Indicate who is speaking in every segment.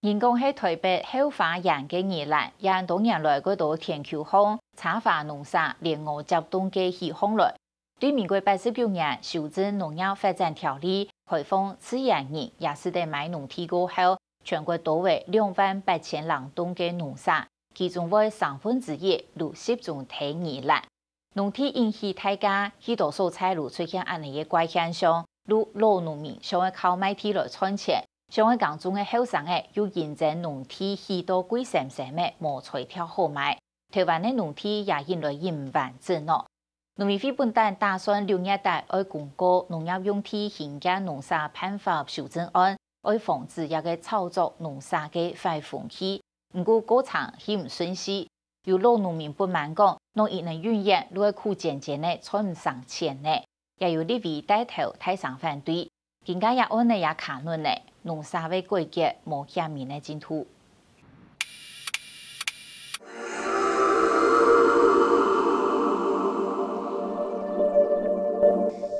Speaker 1: 人工喺台北後花園嘅宜蘭，因多年來嗰度田球荒、茶花農殺、連俄集中嘅起風來，對民國89年修正農業發展條例，開放自然人也是得買農地過後，全國多為28000人棟嘅農殺，其中為1/3如集中喺宜蘭。農地引起大家許多蔬菜路出現安尼嘅怪現象，如老農民想要靠賣地來賺錢。上海港中嘅後生嘅又認證農地許多貴神神嘅無菜條好賣，台灣嘅農地也因來因完整咯。農委會本單打算6月底要公告農業用地興建農殺辦法修正案，要防止一個炒作農殺嘅壞風氣。不過過程係唔順利，有老農民不滿講，農業能運業都係苦漸漸嘅賺唔上錢呢，也有立委帶頭大聲反對，更加也按呢也卡論呢。農殺為改革無險面的淨土。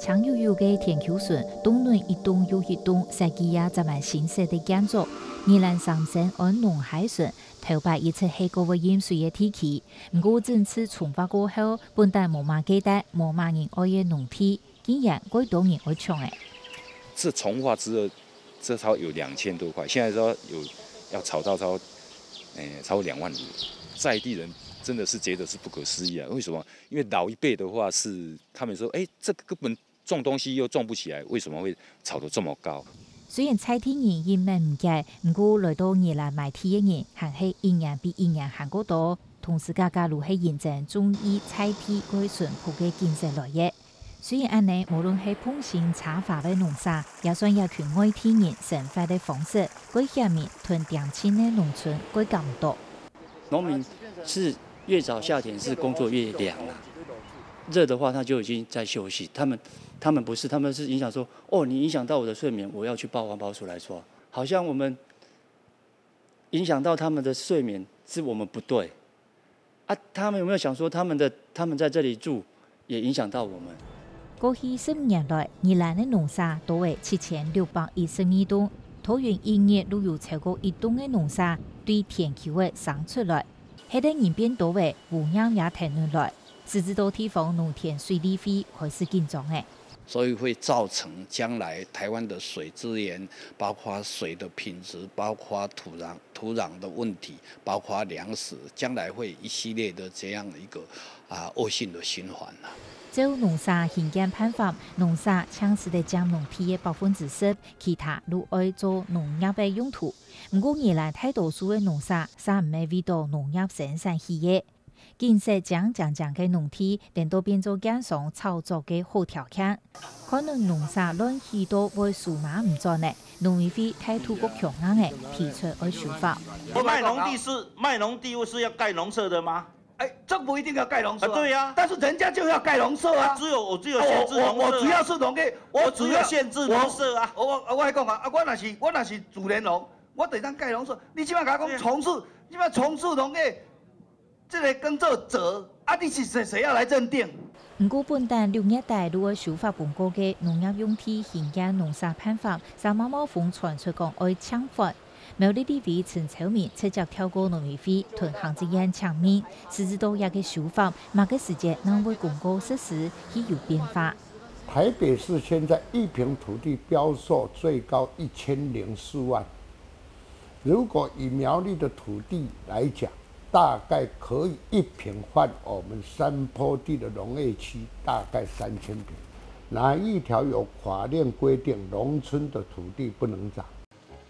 Speaker 1: 長悠悠嘅田球村，東輪一棟又一棟，設計也集滿新式的建築。宜蘭三線按農海村，頭擺一切係個為鹽水嘅地區。不過整次重發過後，本單無嘛記得，無嘛人愛嘅農地，竟然幾多人愛搶誒。
Speaker 2: 自重發之後。這超有2000多塊，現在說要炒到超過2萬5，在地人真的是覺得是不可思議啊！為什麼？因為老一輩的話是他們說，這個根本種東西又種不起來，為什麼會炒得這麼高？
Speaker 1: 雖然菜地人因為唔計，不過來到宜蘭買地嘅人，還係一年比一年還過多，同時家家都係認真中意菜地改順鋪嘅經濟來嘅。雖然安尼，無論係碰上茶花嘅農殺，也算一群外地人生活嘅方式，改下面屯定親嘅農村改咁多。
Speaker 3: 農民是越早下田是工作越涼啊，熱的話他就已經在休息。他們不是，他們是影響說，你影響到我的睡眠，我要去報環保署來說，好像我們影響到他們的睡眠是我們不對啊。他們有沒有想說，他們在這裡住也影響到我們？
Speaker 1: 過去15年來，宜蘭的農殺多為7612棟，桃園一年都有超過1棟的農殺對田球的生出來，係得人變多為污染也停落來，甚至到地方農田水利費開始緊張嘅。
Speaker 4: 所以會造成將來台灣的水資源，包括水的品質，包括土壤的問題，包括糧食，將來會一系列的這樣一個惡性的循環啦。
Speaker 1: 照農殺興建辦法，農殺搶是得將農地嘅10%，其他都愛做農業嘅用途。不過宜蘭大多數嘅農殺，啥唔係為到農業生產起嘅，建設將嘅農地，等到變做減少炒作嘅好條件。可能農殺亂許多為數碼唔做呢，農委會態度夠強硬嘅，提出愛修法。
Speaker 5: 賣農地是要蓋農舍的嗎？
Speaker 6: 這不一定要蓋農舍
Speaker 5: 對呀，
Speaker 6: 但是人家就要蓋農舍啊。
Speaker 5: 我只有限制農舍，
Speaker 6: 我只要是農業，
Speaker 5: 我只要限制農舍啊。
Speaker 6: 我還講啊，我若是自然農，我得當蓋農舍。你起碼甲我講從事農業，這個耕作者啊，你是誰要來認定？
Speaker 1: 不過本單6月底如果修法公告嘅農業用地興建農殺辦法，三毛毛風傳出講愛搶法。苗栗地委陳超明直接跳過農委會，同行政院搶面，甚至到一個修法，某個時間能為公告實施已有變化。
Speaker 7: 台北市現在1坪土地標售最高1004萬，如果以苗栗的土地來講，大概可以1坪換我們山坡地的農業區，大概3000坪。哪一條有法令規定農村的土地不能漲？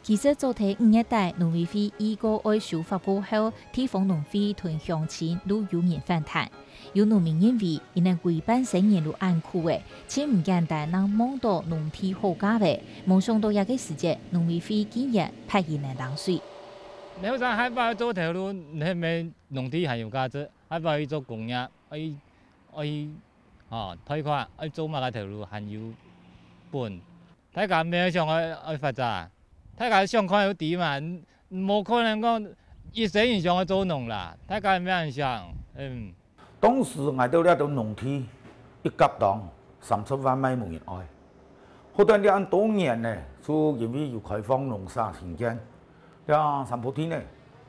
Speaker 1: 其實昨天5月底，農委會依個愛修法過後，地方農會同鄉親都有人反彈。有農民認為，因為規辦10年都按酷嘅，且唔簡單能望到農地好價嘅，冇想到一個時節，農委會竟然派人來冷水。
Speaker 8: 你好想海拔做條路，你係咪農地還有價值？海拔去做工業，推廣，做乜嘅條路還有本？睇下咩上去發展？睇下上看有地嘛，冇可能講一世人上去做農啦。睇下咩人想？
Speaker 9: 當時我到呢度農地一甲檔30萬米冇人愛，好多啲按當年呢，所因為要開放農殺興建，遐三伏天呢，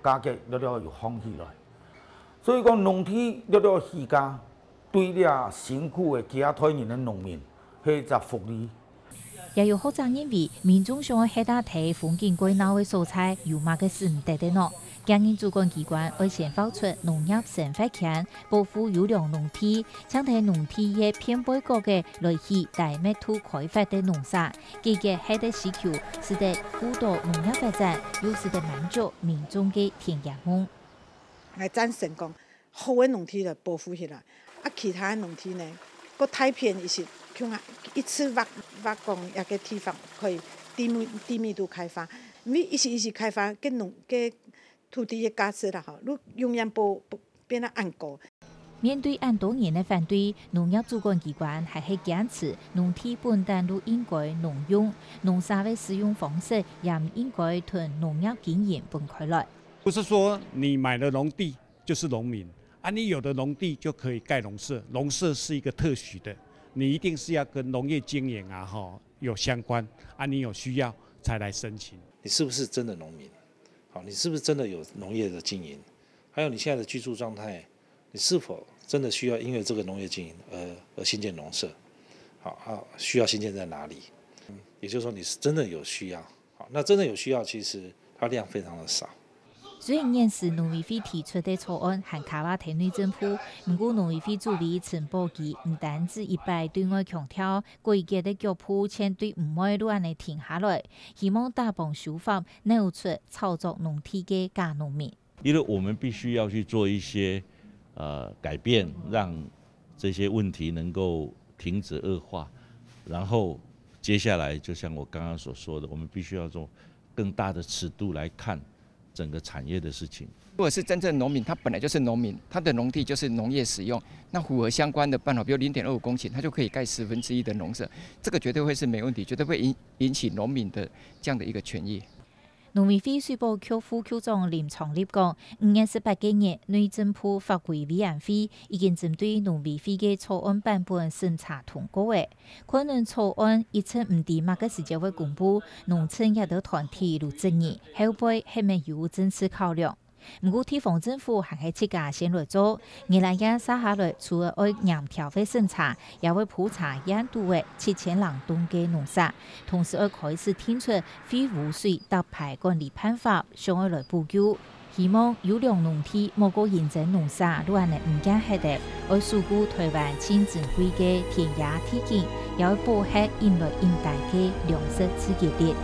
Speaker 9: 价格了又放起来。所以讲，农体了起价，对了辛苦的其他台人的农民，迄只福利。
Speaker 1: 也有学者认为，民众想要下大地风景过闹的蔬菜，有嘛个是唔得的喏。经营主管机关要先发出农业生发权，保护优良农地，请睇农地嘅偏北角嘅来起大密土开发的农场，积极下的需求，使得辅导农业发展，又使得满足民众嘅田野梦。
Speaker 10: 来赞成讲，好嘅农地来保护起来，啊，其他嘅农地呢，个太偏一些，像一次挖讲一个地方可以低密度开发，因为一时开发跟土地的价值啦，哈，你永远不变得按高。
Speaker 1: 面对按多年的反对，农业主管机关还是坚持农地本单都应该农用，农产的使用方式也唔应该同农业经营分开来。
Speaker 11: 不是说你买了农地就是农民啊，你有的农地就可以盖农舍，农舍是一个特许的，你一定是要跟农业经营啊有相关啊，你有需要才来申请。
Speaker 12: 你是不是真的农民？好，你是不是真的有农业的经营？还有你现在的居住状态，你是否真的需要因为这个农业经营而新建农舍？好啊，需要新建在哪里？也就是说你是真的有需要。好，那真的有需要，其实它量非常的少。
Speaker 1: 虽然现时农委会提出的草案和卡瓦提内政府，不过农委会主委陈宝基唔单止一摆对外强调，规矩的脚步千对唔会乱的停下来，希望大帮手法扭出操作农地的假农民。
Speaker 13: 因为我们必须要去做一些改变，让这些问题能够停止恶化，然后接下来就像我刚刚所说的，我们必须要用更大的尺度来看整个产业的事情。
Speaker 14: 如果是真正农民，他本来就是农民，他的农地就是农业使用，那符合相关的办法，比如0.25公顷，他就可以盖1/10的农舍，这个绝对会是没问题，绝对会引起农民的这样的一个权益。
Speaker 1: 农委会宣布区副区长林创立讲，5月18日内政部法规委员会已经针对农委会的草案版本审查通过的，可能草案一直唔知乜个时间会公布，农村也都团体有争议，后背系咪有政治考量？不过地方政府还系自家先来做，二来也撒下来，除了要严条会审查，也会普查印度的7000人吨嘅农场，同时要开始听出非污水特排管理办法，想要来补救。希望优良农地莫个认真农场，都系唔惊黑的，要守护台湾清珍贵嘅田野地景，也要保护引来应大嘅粮食自给率。